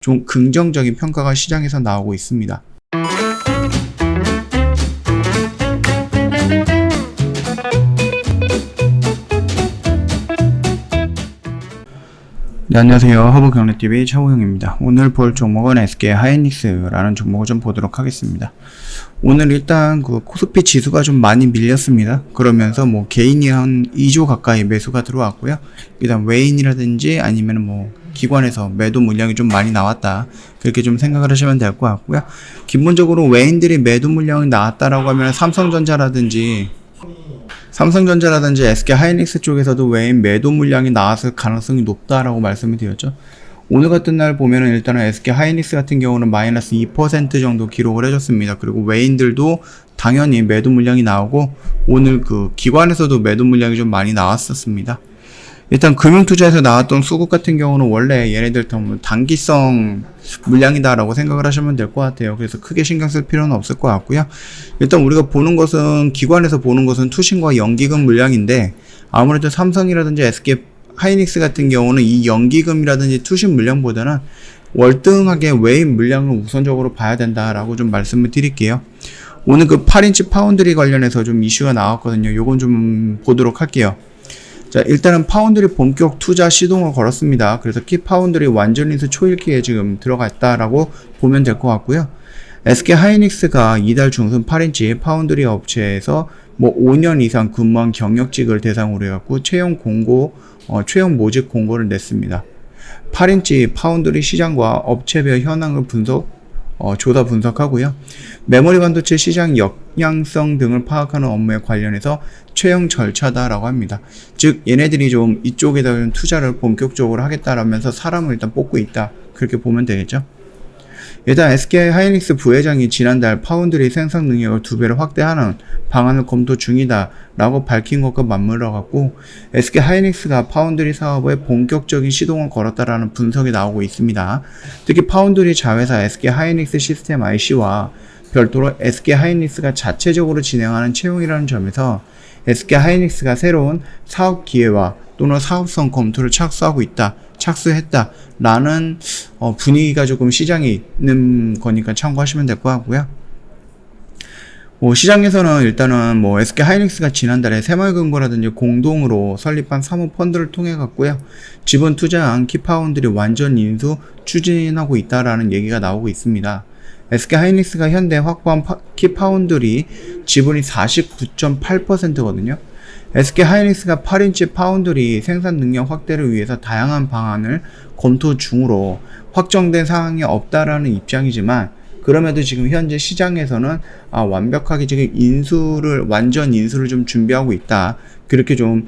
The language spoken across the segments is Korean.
좀 긍정적인 평가가 시장에서 나오고 있습니다. 네, 안녕하세요. 허브경제TV 차우형입니다. 오늘 볼 종목은 SK 하이닉스라는 종목을 좀 보도록 하겠습니다. 오늘 일단 그 코스피 지수가 좀 많이 밀렸습니다. 그러면서 뭐 개인이 한 2조 가까이 매수가 들어왔고요. 일단 외인이라든지 아니면 뭐 기관에서 매도 물량이 좀 많이 나왔다. 그렇게 좀 생각을 하시면 될 것 같고요. 기본적으로 외인들이 매도 물량이 나왔다라고 하면 삼성전자라든지 SK 하이닉스 쪽에서도 외인 매도 물량이 나왔을 가능성이 높다라고 말씀을 드렸죠. 오늘 같은 날 보면은 일단은 SK 하이닉스 같은 경우는 마이너스 2% 정도 기록을 해줬습니다. 그리고 외인들도 당연히 매도 물량이 나오고 오늘 그 기관에서도 매도 물량이 좀 많이 나왔었습니다. 일단 금융투자에서 나왔던 수급 같은 경우는 원래 얘네들 단기성 물량이다라고 생각을 하시면 될 것 같아요. 그래서 크게 신경 쓸 필요는 없을 것 같고요. 일단 우리가 보는 것은 기관에서 보는 것은 투신과 연기금 물량인데 아무래도 삼성이라든지 SK 하이닉스 같은 경우는 이 연기금이라든지 투신 물량보다는 월등하게 외인 물량을 우선적으로 봐야 된다라고 좀 말씀을 드릴게요. 오늘 그 8인치 파운드리 관련해서 좀 이슈가 나왔거든요. 요건 좀 보도록 할게요. 자, 일단은 파운드리 본격 투자 시동을 걸었습니다. 그래서 키 파운드리 완전 인수 초일기에 지금 들어갔다라고 보면 될 것 같고요. SK 하이닉스가 이달 중순 8인치 파운드리 업체에서 뭐 5년 이상 근무한 경력직을 대상으로 해갖고 채용 모집 공고를 냈습니다. 8인치 파운드리 시장과 업체별 현황을 조사 분석하고요. 메모리 반도체 시장 역량성 등을 파악하는 업무에 관련해서 채용 절차다라고 합니다. 즉 얘네들이 좀 이쪽에다 좀 투자를 본격적으로 하겠다라면서 사람을 일단 뽑고 있다. 그렇게 보면 되겠죠. 일단 SK 하이닉스 부회장이 지난달 파운드리 생산 능력을 2배로 확대하는 방안을 검토 중이다 라고 밝힌 것과 맞물려 갖고 SK 하이닉스가 파운드리 사업에 본격적인 시동을 걸었다라는 분석이 나오고 있습니다. 특히 파운드리 자회사 SK 하이닉스 시스템 IC와 별도로 SK 하이닉스가 자체적으로 진행하는 채용이라는 점에서 SK 하이닉스가 새로운 사업 기회와 또는 사업성 검토를 착수했다라는 분위기가 조금 시장에 있는 거니까 참고하시면 될 것 같고요. 시장에서는 일단은 SK 하이닉스가 지난달에 새마을금고라든지 공동으로 설립한 사모펀드를 통해 갖고요. 지분 투자한 키파운드리 완전 인수 추진하고 있다라는 얘기가 나오고 있습니다. SK 하이닉스가 현대 확보한 키파운드리 지분이 49.8%거든요. SK 하이닉스가 8인치 파운드리 생산 능력 확대를 위해서 다양한 방안을 검토 중으로 확정된 사항이 없다라는 입장이지만 그럼에도 지금 현재 시장에서는 완벽하게 지금 완전 인수를 좀 준비하고 있다. 그렇게 좀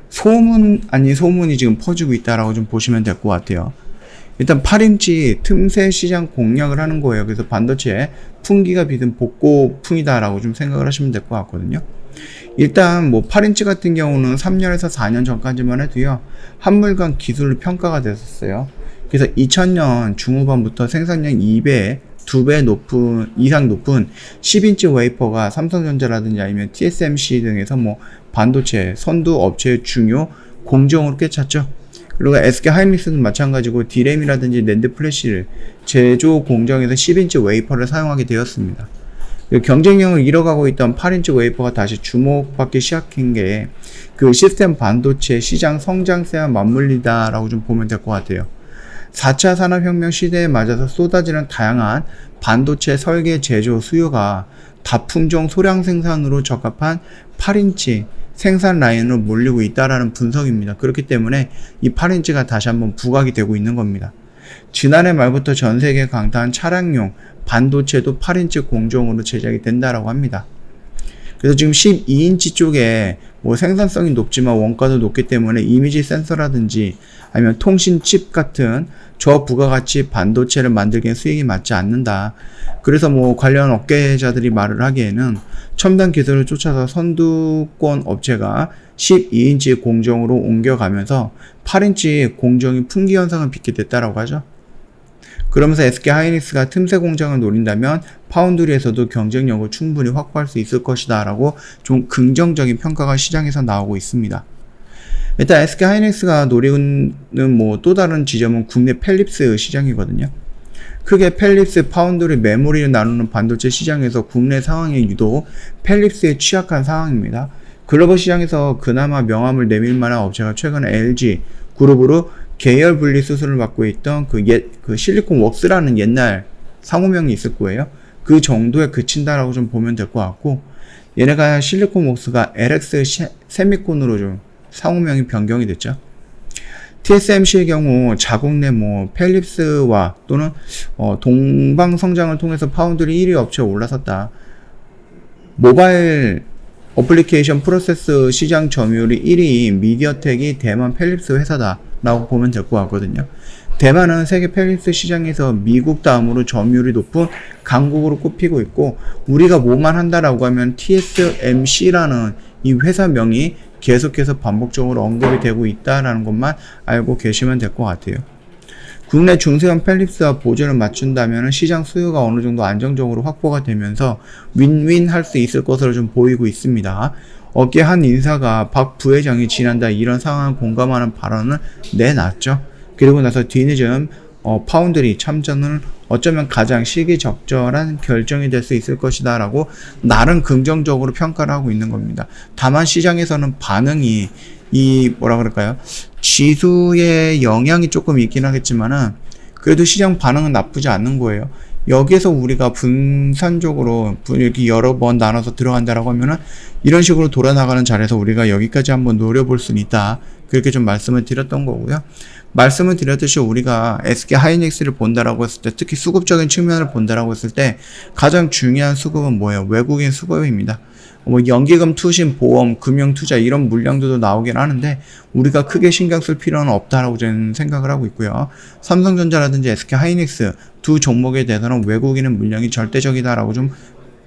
소문 아닌 소문이 지금 퍼지고 있다라고 좀 보시면 될 것 같아요. 일단 8인치 틈새 시장 공략을 하는 거예요. 그래서 반도체 풍기가 비든 복고풍이다라고 좀 생각을 하시면 될 것 같거든요. 일단 8인치 같은 경우는 3년에서 4년 전까지만 해도요. 한물간 기술로 평가가 됐었어요. 그래서 2000년 중후반부터 생산량 2배 이상 높은 10인치 웨이퍼가 삼성전자라든지 아니면 TSMC 등에서 반도체 선두 업체의 중요 공정으로 꿰찼죠. 그리고 SK 하이닉스는 마찬가지고 D램이라든지 낸드 플래시를 제조 공정에서 10인치 웨이퍼를 사용하게 되었습니다. 경쟁력을 잃어가고 있던 8인치 웨이퍼가 다시 주목받기 시작한 게 그 시스템 반도체 시장 성장세와 맞물리다라고 좀 보면 될 것 같아요. 4차 산업혁명 시대에 맞아서 쏟아지는 다양한 반도체 설계 제조 수요가 다품종 소량 생산으로 적합한 8인치 생산 라인으로 몰리고 있다라는 분석입니다. 그렇기 때문에 이 8인치가 다시 한번 부각이 되고 있는 겁니다. 지난해 말부터 전 세계 강타한 차량용 반도체도 8인치 공정으로 제작이 된다라고 합니다. 그래서 지금 12인치 쪽에 생산성이 높지만 원가도 높기 때문에 이미지 센서라든지 아니면 통신 칩 같은 저부가가치 반도체를 만들기엔 수익이 맞지 않는다. 그래서 관련 업계자들이 말을 하기에는 첨단 기술을 쫓아서 선두권 업체가 12인치 공정으로 옮겨가면서 8인치 공정이 풍기 현상을 빚게 됐다라고 하죠. 그러면서 SK 하이닉스가 틈새 공장을 노린다면 파운드리에서도 경쟁력을 충분히 확보할 수 있을 것이다 라고 좀 긍정적인 평가가 시장에서 나오고 있습니다. 일단 SK 하이닉스가 노리는 또 다른 지점은 국내 펠립스 시장이거든요. 크게 펠립스, 파운드리, 메모리를 나누는 반도체 시장에서 국내 상황이 유독 펠립스에 취약한 상황입니다. 글로벌 시장에서 그나마 명함을 내밀 만한 업체가 최근에 LG 그룹으로 계열 분리 수술을 받고 있던 그 실리콘 웍스라는 옛날 상호명이 있을 거예요. 그 정도에 그친다라고 좀 보면 될 것 같고, 얘네가 실리콘 웍스가 LX 세미콘으로 좀 상호명이 변경이 됐죠. TSMC의 경우 자국 내 펠립스와 또는 동방 성장을 통해서 파운드리 1위 업체에 올라섰다. 모바일 어플리케이션 프로세스 시장 점유율이 1위 미디어텍이 대만 펠립스 회사다라고 보면 될 것 같거든요. 대만은 세계 펠립스 시장에서 미국 다음으로 점유율이 높은 강국으로 꼽히고 있고, 우리가 뭐만 한다라고 하면 TSMC라는 이 회사명이 계속해서 반복적으로 언급이 되고 있다라는 것만 알고 계시면 될 것 같아요. 국내 중소형 펠립스와 보조를 맞춘다면 시장 수요가 어느 정도 안정적으로 확보가 되면서 윈윈 할 수 있을 것으로 좀 보이고 있습니다. 업계 한 인사가 박 부회장이 지난달 이런 상황을 공감하는 발언을 내놨죠. 그리고 나서 뒤늦은 파운드리 참전은 어쩌면 가장 시기적절한 결정이 될 수 있을 것이다 라고 나름 긍정적으로 평가를 하고 있는 겁니다. 다만 시장에서는 반응이 지수의 영향이 조금 있긴 하겠지만은 그래도 시장 반응은 나쁘지 않는 거예요. 여기에서 우리가 분산적으로 이렇게 여러 번 나눠서 들어간다라고 하면은 이런 식으로 돌아나가는 자리에서 우리가 여기까지 한번 노려볼 수는 있다. 그렇게 좀 말씀을 드렸던 거고요. 말씀을 드렸듯이 우리가 SK 하이닉스를 본다라고 했을 때, 특히 수급적인 측면을 본다라고 했을 때 가장 중요한 수급은 뭐예요? 외국인 수급입니다. 연기금, 투신, 보험, 금융, 투자 이런 물량들도 나오긴 하는데 우리가 크게 신경 쓸 필요는 없다라고 저는 생각을 하고 있고요. 삼성전자라든지 SK 하이닉스 두 종목에 대해서는 외국인의 물량이 절대적이다라고 좀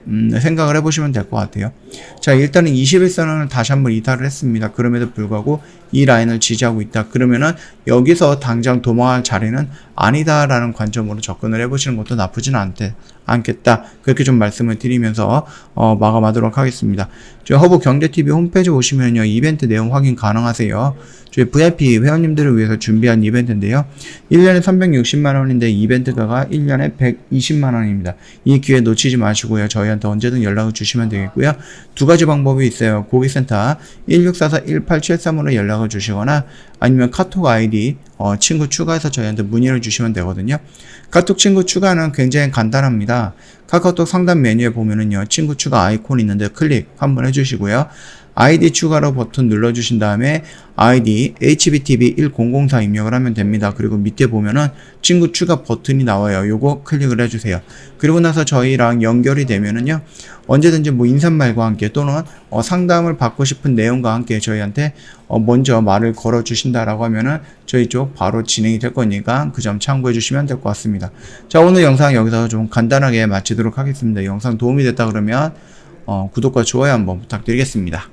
생각을 해보시면 될 것 같아요. 자, 일단은 21선을 다시 한번 이탈을 했습니다. 그럼에도 불구하고 이 라인을 지지하고 있다. 그러면은 여기서 당장 도망할 자리는 아니다라는 관점으로 접근을 해보시는 것도 나쁘진 않겠다. 그렇게 좀 말씀을 드리면서 마감하도록 하겠습니다. 저희 허브 경제TV 홈페이지 오시면요, 이벤트 내용 확인 가능하세요. 저희 VIP 회원님들을 위해서 준비한 이벤트인데요. 1년에 360만원인데 이벤트가가 1년에 120만원입니다. 이 기회 놓치지 마시고요. 저희한테 언제든 연락을 주시면 되겠고요. 두 가지 방법이 있어요. 고객센터 1644-1873으로 연락을 주시거나 아니면 카톡 아이디 친구 추가해서 저희한테 문의를 주시면 되거든요. 카톡 친구 추가는 굉장히 간단합니다. 카카오톡 상단 메뉴에 보면은요, 친구 추가 아이콘 있는데 클릭 한번 해주시고요. 아이디 추가로 버튼 눌러주신 다음에 아이디 HBTV1004 입력을 하면 됩니다. 그리고 밑에 보면은 친구 추가 버튼이 나와요. 요거 클릭을 해주세요. 그리고 나서 저희랑 연결이 되면은요, 언제든지 인사말과 함께 또는 상담을 받고 싶은 내용과 함께 저희한테 먼저 말을 걸어 주신다라고 하면은 저희 쪽 바로 진행이 될 거니까 그 점 참고해 주시면 될 것 같습니다. 자, 오늘 영상 여기서 좀 간단하게 마치도록 하겠습니다. 영상 도움이 됐다 그러면 구독과 좋아요 한번 부탁드리겠습니다.